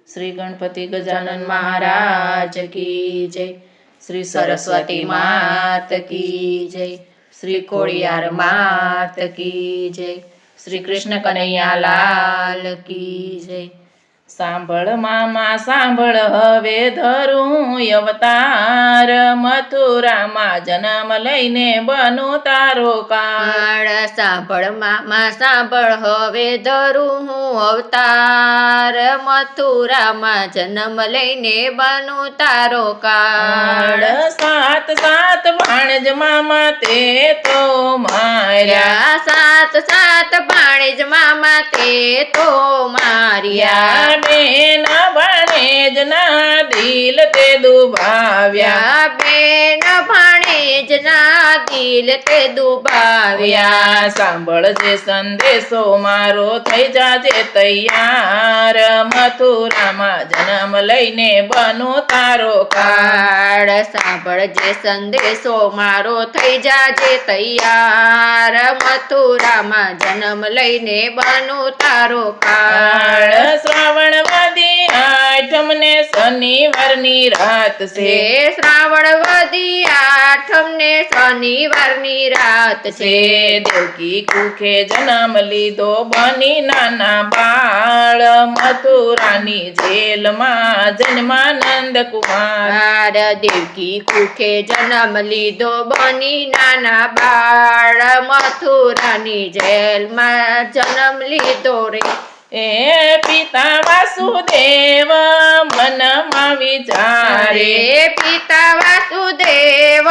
श्री गणपति गजानन महाराज की जय। श्री सरस्वती मात की जय। श्री खोड़ियार मात की जय। श्री कृष्ण कन्हैया लाल की जय। सांभळ मामा सांभळ हवे धरू अवतार, मथुराમાં જન્મ લઈને બનો તારો કાળ। सांभळ मामा सांभळ હવે ધરું હું અવતાર, મથુરામાં જન્મ લઈને બનું તારો કાળ। સાત સાત ભાણેજ મામા તે તો માર્યા, સાત સાત ભાણેજ મામા તે તો માર્યા। બેન ભાણેજ ના દિલ તે દુભાવ્યા, બેન ભાણેજ ના દિલ તે દુભાવ્યા। સાંભળજે સંદેશો મારો થઈ જાજે તૈયાર, મથુરામાં જન્મ લઈને બનો તારો કાળ। સાંભળજે સંદેશો મારો થઈ જાજે તૈયાર, મથુરામાં જન્મ લઈને બનું તારો કાળ। શ્રાવણ વદી આઠમ ને શનિવારની રાત છે, શ્રાવણ વદી આઠમ ને શનિવારની રાત છે। દેવકી કુખે જન્મ લીધો બની નાના બાળ, મથુરાની જેલમાં જન્માનંદ કુમાર। દેવકી કુખે જન્મ લીધો બની નાના બાળ, મથુરાની જેલમાં જન્મ લીધો રે। એ પિતા વાસુદેવ મનમાં વિચારે, પિતા વાસુદેવ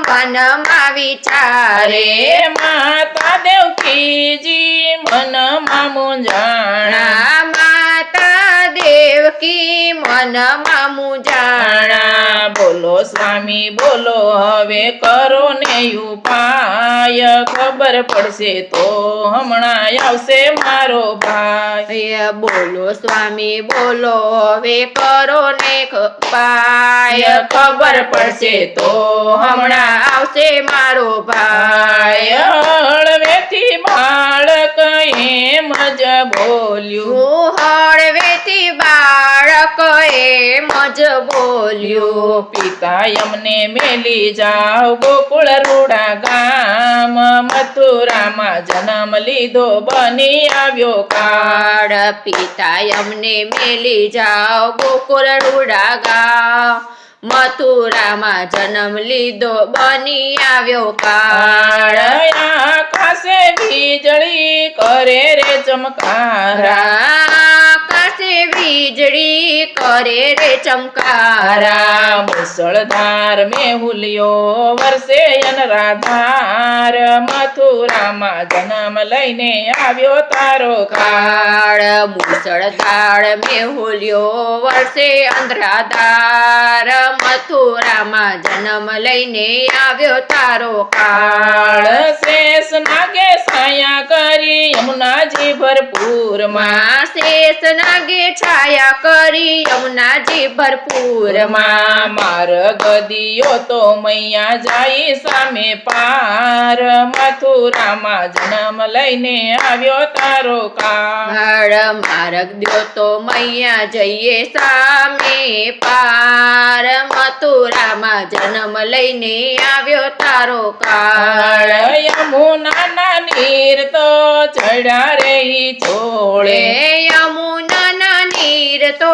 મનમાં વિચારે। માતા દેવકીજી મનમાં મૂંઝાણા, માતા દેવકી મનમાં મૂંઝાણા। બોલો સ્વામી બોલો હવે કરો ને ઉપાય, ખબર પડશે તો હમણાં આવશે મારો ભાઈ। બોલો સ્વામી બોલો હવે કરો ને ઉપાય, ખબર પડશે તો હમણાં આવશે મારો ભાઈ। હળવેથી બાળક એમ જ બોલ્યું, હળવેથી બાળક એમ જ બોલ્યું। પિતા અમને મેલી જાઓ ગોકુળ રૂડા ગામ, મથુરામાં જન્મ લીધો બની આવ્યો કાળ। પિતા અમને મેલી જાઓ ગોકુળ રૂડા ગામ, મથુરામાં જન્મ લીધો બની આવ્યો કાળ। આકાશે વીજળી કરે રે ચમકારા, આકાશે વીજળી કરે રે ચમકારા। મુસળધાર મેહુલિયો વર્ષે અનરાધાર, મથુરામાં જન્મ લઈને આવ્યો તારો કાળ। મુસળધાર મેહુલિયો વર્ષે અંધરાધાર, મથુરામાં જન્મ લઈને આવ્યો તારો કાળ। શેષ નાગે છાયા કરી યમુનાજી ભરપૂરમાં, શેષ નાગે છાયા કરી યમુનાજી ભરપૂરમાં। માર્ગ દિયો તો મૈયા જાય સામે પાર, મથુરામાં જન્મ લઈને આવ્યો તારો કાળ। માર્ગ દ્યો તો મૈયા જઈએ સામે પાર, મથુરામાં જન્મ લઈને આવ્યો તારો કાળ। યમુનાના નીર તો ચડ્યા રે ચોળે, યમુનાના નીર તો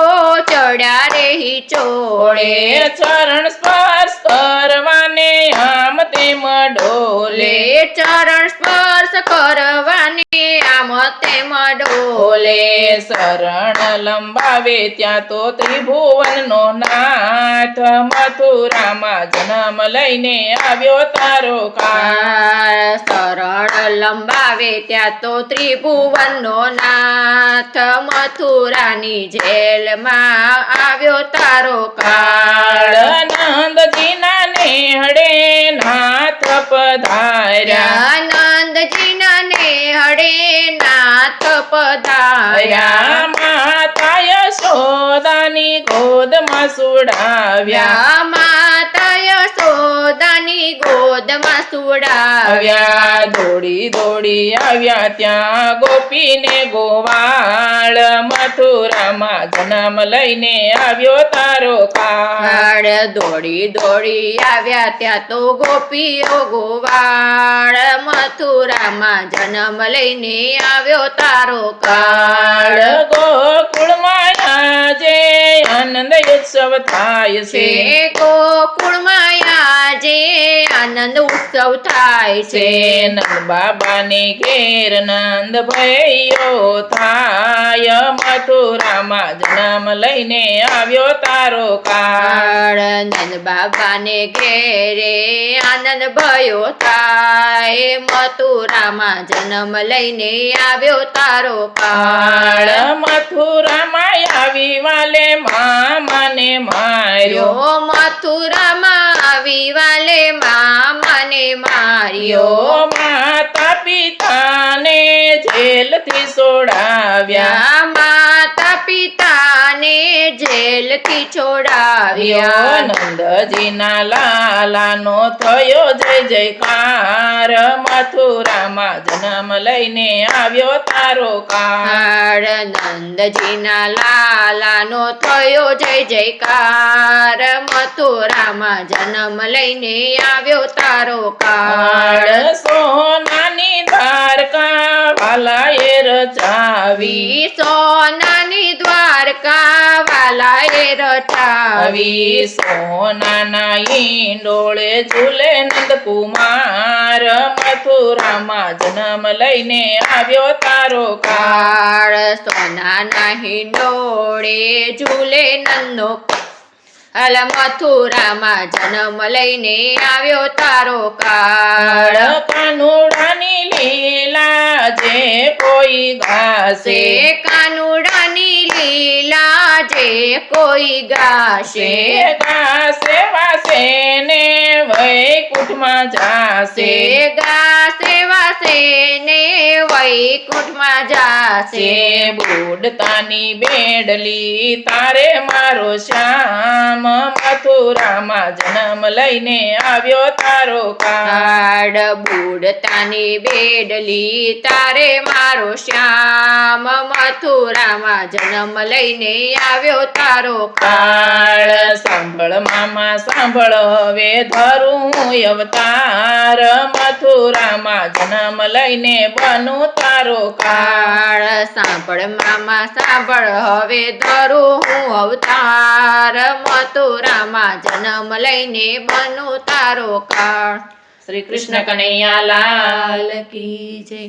ચડ્યા રે ચોળે। ચરણ સ્પર્શ કરવાને આમ તેમ ડોલે, ચરણ સ્પર્શ કરવાને આમ તેમ ડોલે। શરણ લંબાવે ત્યાં તો ત્રિભુવનનો નાથ, મથુરામાં જન્મ લઈને આવ્યો તારો કાળ। શરણ લંબાવે ત્યાં તો ત્રિભુવનનો નાથ, મથુરાની જેલમાં આવ્યો તારો કાળ। નંદજીના નેહડે નાથ પધાર્યા, નંદજીના નેહડે નાથ પધાર્યા। માતા યશોદાની ગોદમાં સુડાવ્યા, માતા યશોદાની ગોદમાં જેલમાં સુવડાવ્યા. આવ્યા દોડી દોડી આવ્યા ત્યાં ગોપીને ગોવાળ મથુરામાં જન્મ લઈને આવ્યો તારો કાળ. દોડી દોડી આવ્યા ત્યાં તો ગોપીઓ ગોવાળ મથુરામાં જન્મ લઈને આવ્યો તારો કાળ. ગોકુળમાં આજે આનંદ ઉત્સવ થાય છે. ગોકુળમાં આજે આનંદ ઉત્સવ થાય છે. નંદ બાબાને ઘેર નંદ ભયો થાય મથુરામાં જન્મ લઈને આવ્યો તારો કાળ. નંદ બાબાને ઘેરે આનંદ ભયો થાય મથુરામાં જન્મ લઈને આવ્યો તારો કાળ. મથુરામાં આવી વાલે મામાને માર્યો. મથુરામાં આવી વાલે મામાને માર્યો. માતા પિતાને જેલથી છોડાવ્યા. માતા પિતાને જેલથી છોડાવ્યા. નંદજીના લાલાનો થયો જય જયકાર મથુરામાં જન્મ લઈને આવ્યો તારો કાળ. નંદજીના લાલાનો થયો જય જયકાર મથુરામાં જન્મ લઈને આવ્યો તારો કાળ. સોનાની દ્વારકા વાલાએ રચાવી. સોનાની દ્વારકા વાલાએ રચાવી. સોનાના ઈંડોળે ઝૂલે નંદકુમાર મથુરામાં જન્મ લઈને આવ્યો તારો કાળ. સોનાના હિંડોળે ઝૂલે નંદનો હાલ મથુરામાં જન્મ લઈને આવ્યો તારો કાળ. કાનુડાની લીલા જે કોઈ ગાશે. કાનુડાની લીલા જે કોઈ ગાશે. ગાશે વાસે ને વૈકુંઠમાં જાશે. ગાશે વાસે ને વૈકુંઠમાં જાશે. બુડતાની બેડલી તારે મારો શ્યામ મથુરામાં જન્મ લઈને આવ્યો તારો કાળ. બુડતાની બેડલી તારે મારો શ્યામ મથુરામાં જન્મ લઈને આવ્યો તારો કાળ. સાંભળ મામા સાંભળ હવે ધરું અવતાર મથુરામાં જન્મ લઈને બનું તારો કાળ. સાંભળ મામા સાંભળ હવે ધરું હું અવતાર મથુરામાં જન્મ લઈને બનું તારો કાળ. શ્રી કૃષ્ણ કનૈયા લાલ કી જય.